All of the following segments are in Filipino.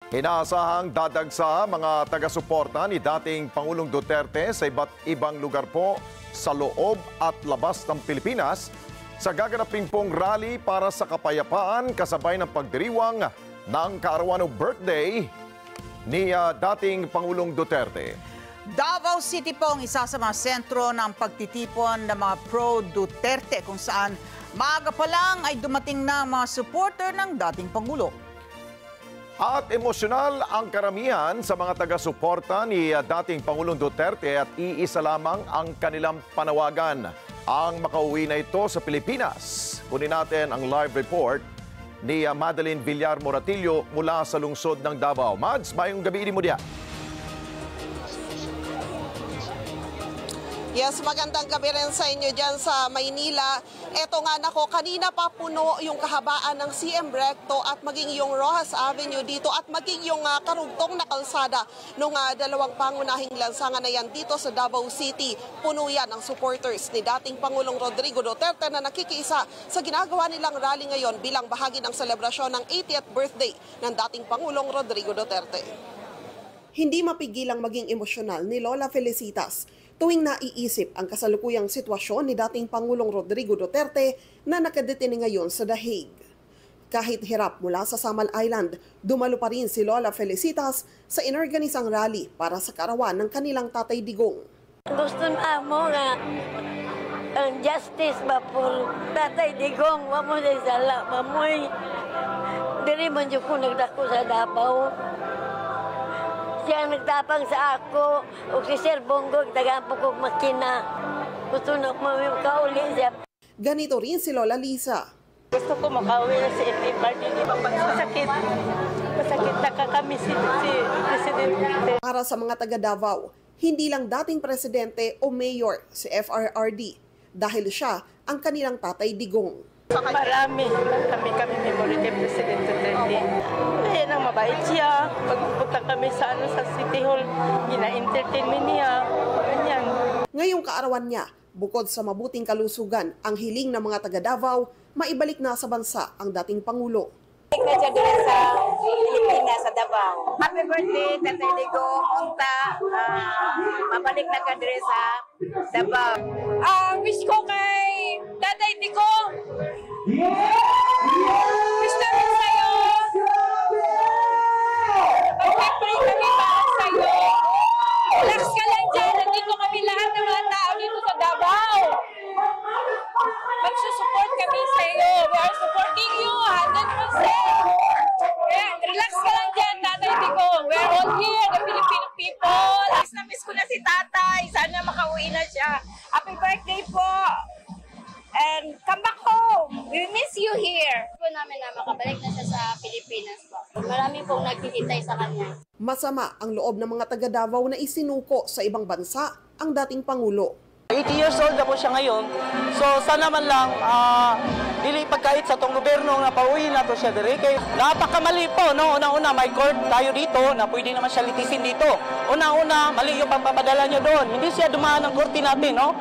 Inaasahang dadagsa mga taga-suporta ni dating Pangulong Duterte sa iba't ibang lugar po sa loob at labas ng Pilipinas sa gaganapin pong rally para sa kapayapaan kasabay ng pagdiriwang ng kaarawan o birthday ni dating Pangulong Duterte. Davao City po ang isa sa mga sentro ng pagtitipon ng mga pro-Duterte kung saan maaga pa lang ay dumating na mga supporter ng dating Pangulo. At emosyonal ang karamihan sa mga taga-suporta ni dating Pangulong Duterte at iisa lamang ang kanilang panawagan. Ang makauwi na ito sa Pilipinas. Kunin natin ang live report ni Madeline Villar Moratillo mula sa lungsod ng Davao. Mads, mayong gabi mo diya. Yes, magandang gabi rin sa inyo dyan sa Maynila. Eto nga nako, kanina pa puno yung kahabaan ng CM Recto at maging yung Rojas Avenue dito at maging yung karugtong na kalsada nung dalawang pangunahing lansangan na yan dito sa Davao City. Puno yan ang supporters ni dating Pangulong Rodrigo Duterte na nakikiisa sa ginagawa nilang rally ngayon bilang bahagi ng selebrasyon ng 80th birthday ng dating Pangulong Rodrigo Duterte. Hindi mapigilang maging emosyonal ni Lola Felicitas tuwing naiisip ang kasalukuyang sitwasyon ni dating Pangulong Rodrigo Duterte na nakadetine ngayon sa The Hague. Kahit hirap mula sa Samal Island, dumalo pa rin si Lola Felicitas sa inorganisang rally para sa kaarawan ng kanilang Tatay Digong. Gusto na mo nga ang justice ba po Tatay Digong, wamo sa sala, mamoy. Diri man dyan ko nagdako sa Davao. Siya nagtapang sa ako, o si Sir Bongo, tagampo kong makina. Gusto na makauli siya. Ganito rin si Lola Lisa. Gusto ko makauwi na si MP Party, di ba masakit? Masakit na kami si Presidente. Para sa mga taga Davao, hindi lang dating presidente o mayor si FRRD dahil siya ang kanilang Tatay Digong. Marami kami memory kay Presidente Duterte. Ay, nang mabait siya. Pagpunta kami sa City Hall, gina-entertainment niya. Ganyan. Ngayong kaarawan niya, bukod sa mabuting kalusugan, ang hiling ng mga taga Davao, maibalik na sa bansa ang dating Pangulo. Balik na siya doon sa Pilipinas, sa Davao. Happy birthday, Tatay Digong. Unta, mabalik na ka doon sa Davao. Wish ko kay Tatay Digong. Gusto rin sa'yo. Pag-pray kami para sa'yo. Relax ka lang dyan. Nandito kami lahat ng mga tao dito sa Davao. Magsusupport kami sa'yo. We are supporting you 100%. Yeah, relax ka lang dyan, Tatay Digong. We are all here, the Filipino people. Miss ko na si Tatay. Sana makauwi na siya. Happy birthday po. And come back home. We miss you here. Po namin na makabalik na siya sa Pilipinas po. Marami pong naghihintay sa kanya. Masama ang loob ng mga taga Davao na isinuko sa ibang bansa ang dating Pangulo. 80 years old na po siya ngayon. So sana man lang dili pagkait sa tong gobyerno nga pauwi na to siya dire kay napakamali po no. Una-una may court tayo dito na pwede naman siya litisin dito. Una-una mali yung pagpapadala niya doon. Hindi siya dumaan ng korte natin no.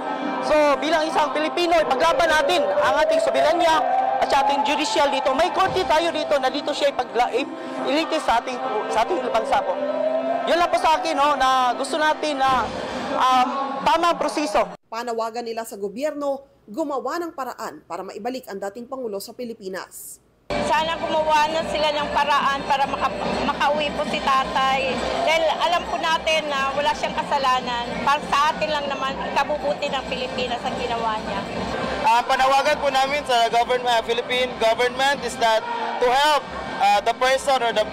So bilang isang Pilipino ipaglaban natin ang ating soberanya at sa ating judicial dito. May korte tayo dito na dito siya ilitis sa ating bansa po. Yun lang po sa akin no na gusto natin na tamang proseso. Panawagan nila sa gobyerno, gumawa ng paraan para maibalik ang dating Pangulo sa Pilipinas. Sana gumawa na sila ng paraan para makauwi po si Tatay. Dahil alam po natin na wala siyang kasalanan. Para sa atin lang naman, ikabubuti ng Pilipinas ang ginawa niya. Panawagan po namin sa Philippine government is that to help the person or the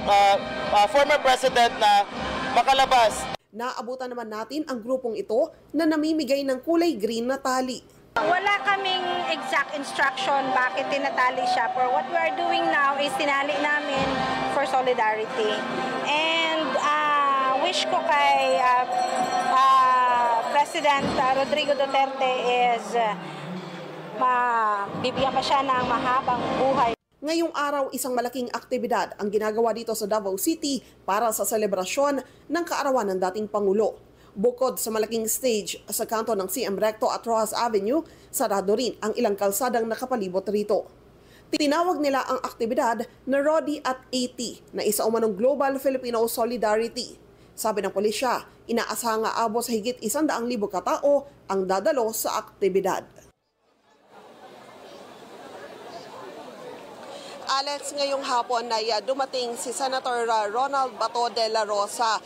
former president na makalabas. Naabutan naman natin ang grupong ito na namimigay ng kulay green na tali. Wala kaming exact instruction bakit tinatali siya. For what we are doing now is tinali namin for solidarity. And wish ko kay President Rodrigo Duterte is bibigyan pa siya ng mahabang buhay. Ngayong araw, isang malaking aktibidad ang ginagawa dito sa Davao City para sa selebrasyon ng kaarawan ng dating Pangulo. Bukod sa malaking stage sa kanto ng CM Recto at Rojas Avenue, sarado rin ang ilang kalsadang nakapalibot rito. Tinawag nila ang aktibidad na Rodi at 80 na isa umanong Global Filipino Solidarity. Sabi ng pulisya, inaasahang aabot sa higit 100,000 katao ang dadalo sa aktibidad. Alex, ngayong hapon ay dumating si Senator Ronald Bato de la Rosa.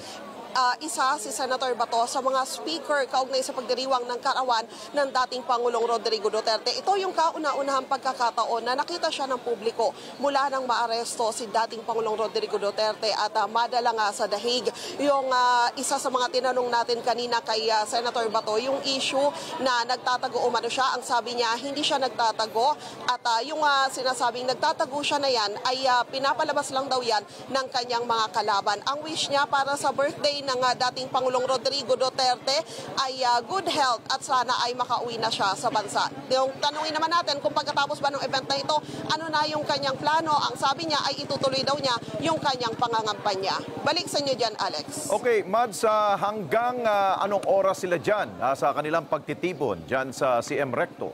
Isa si Senator Bato sa mga speaker kaugnay sa pagdiriwang ng kaarawan ng dating Pangulong Rodrigo Duterte. Ito yung kauna-unahang pagkakataon na nakita siya ng publiko mula nang maaresto si dating Pangulong Rodrigo Duterte at madala nga sa dahig. Yung isa sa mga tinanong natin kanina kay Senator Bato, yung issue na nagtatago umano siya. Ang sabi niya, hindi siya nagtatago at yung sinasabing nagtatago siya na yan ay pinapalabas lang daw yan ng kanyang mga kalaban. Ang wish niya para sa birthday ng dating Pangulong Rodrigo Duterte ay good health at sana ay makauwi na siya sa bansa. Yung tanungin naman natin kung pagkatapos ba ng event na ito, ano na yung kanyang plano. Ang sabi niya ay itutuloy daw niya yung kanyang pangangampanya. Balik sa inyo dyan, Alex. Okay, Mads, hanggang anong oras sila dyan sa kanilang pagtitipon dyan sa CM Recto?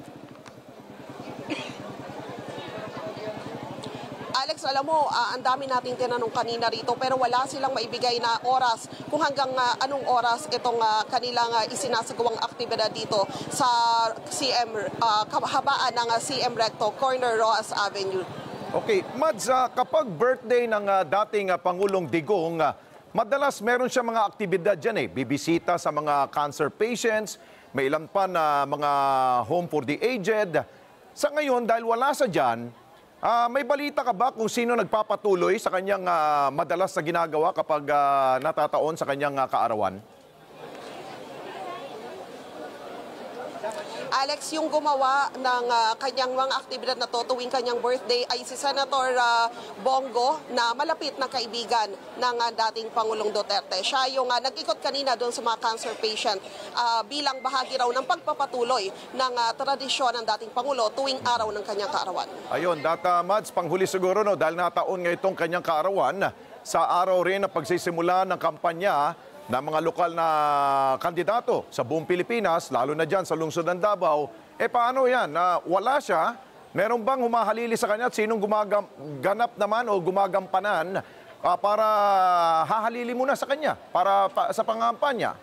Alex, alam mo, ang dami nating tinanong kanina rito pero wala silang maibigay na oras kung hanggang anong oras itong kanilang isinasagawang aktibidad dito sa CM, kahabaan ng CM Recto, corner Rojas Avenue. Okay, Mads, kapag birthday ng dating Pangulong Digong, madalas meron siya mga aktibidad dyan bibisita sa mga cancer patients, may ilan pa na mga home for the aged. Sa ngayon, dahil wala sa dyan, may balita ka ba kung sino nagpapatuloy sa kanyang madalas na ginagawa kapag natataon sa kanyang kaarawan? Alex, yung gumawa ng kanyang mga aktibidad na to tuwing kanyang birthday ay si Senator Bongo na malapit na kaibigan ng dating Pangulong Duterte. Siya yung nag-ikot kanina doon sa mga cancer patient bilang bahagi raw ng pagpapatuloy ng tradisyon ng dating Pangulo tuwing araw ng kanyang kaarawan. Ayun, Data Mads, panghuli siguro dahil nataon nga itong kanyang kaarawan sa araw rin na pagsisimula ng kampanya ng mga lokal na kandidato sa buong Pilipinas, lalo na dyan sa lungsod ng Davao. Paano yan? Wala siya? Meron bang humahalili sa kanya at sinong gumaganap naman o gumagampanan para hahalili muna sa kanya para sa pangampanya?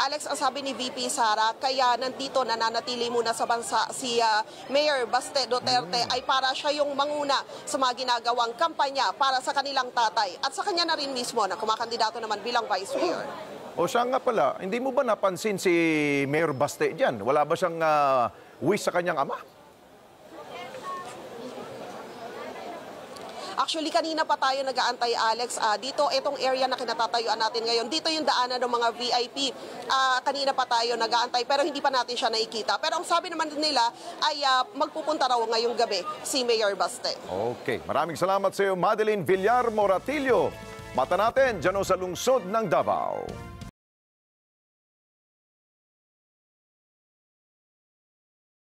Alex, ang sabi ni VP Sara, kaya nandito nananatili muna sa bansa si Mayor Baste Duterte ay para siya yung manguna sa mga ginagawang kampanya para sa kanilang tatay at sa kanya na rin mismo na kumakandidato naman bilang Vice Mayor. O siya nga pala, hindi mo ba napansin si Mayor Baste dyan? Wala ba siyang wish sa kanyang ama? Actually, kanina pa tayo nag-aantay, Alex. Dito, itong area na kinatatayuan natin ngayon, dito yung daanan ng mga VIP. Kanina pa tayo nag-aantay, pero hindi pa natin siya nakikita. Pero ang sabi naman nila ay magpupunta raw ngayong gabi si Mayor Baste. Okay, maraming salamat sa iyo, Madeline Villar Moratillo. Mata natin dyan sa lungsod ng Davao.